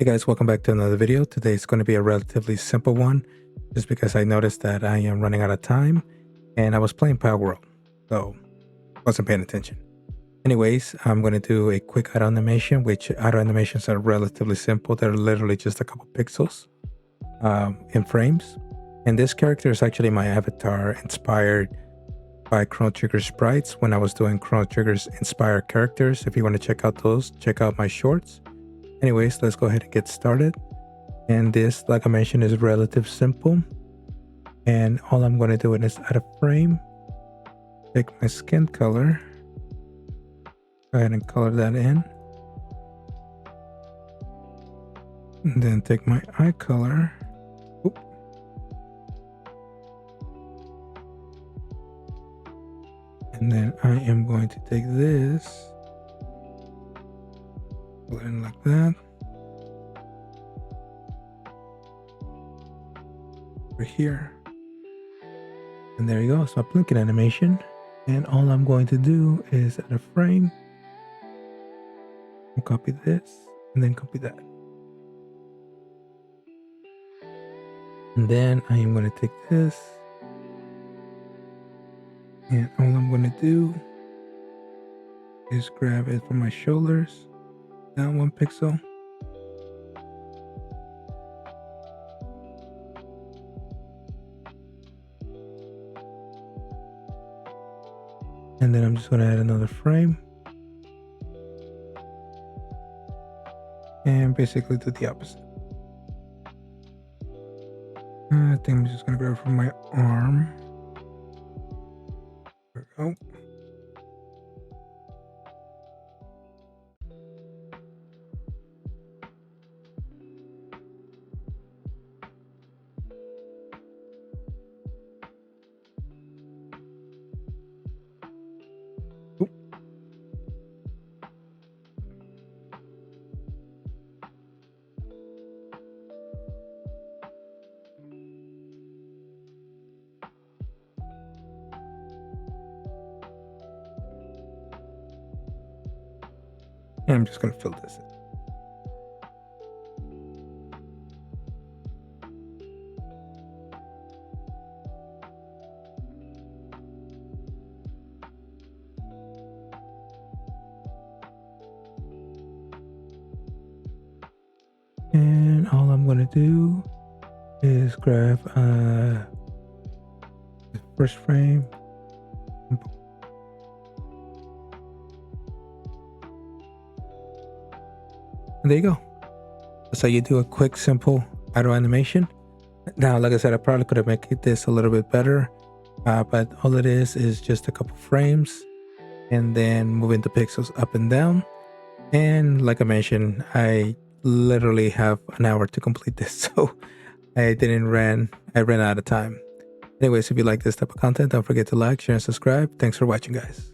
Hey guys, welcome back to another video. Today is going to be a relatively simple one, just because I noticed that I am running out of time and I was playing Power World, so wasn't paying attention. Anyways, I'm going to do a quick auto animation, which auto animations are relatively simple. They're literally just a couple pixels in frames. And this character is actually my avatar inspired by Chrono Trigger sprites when I was doing Chrono Trigger's inspired characters. If you want to check out those, check out my shorts. Anyways, let's go ahead and get started. And this, like I mentioned, is relatively simple. And all I'm going to do is add a frame, take my skin color, go ahead and color that in. And then take my eye color. Oop. And then I am going to take this, color in like that. Over here. And there you go. So a blinking animation. And all I'm going to do is add a frame. And copy this. And then copy that. And then I am going to take this. And all I'm going to do is grab it from my shoulders. Down 1 pixel. And then I'm just going to add another frame. And basically do the opposite. I think I'm just going to grab it from my arm. There we go. And I'm just going to fill this in. And all I'm going to do is grab the first frame. And there you go. That's how you do a quick, simple auto animation. Now, like I said, I probably could have made this a little bit better, but all it is just a couple frames and then moving the pixels up and down. And like I mentioned, I literally have an hour to complete this, so I ran out of time. Anyways, if you like this type of content, don't forget to like, share, and subscribe. Thanks for watching, guys.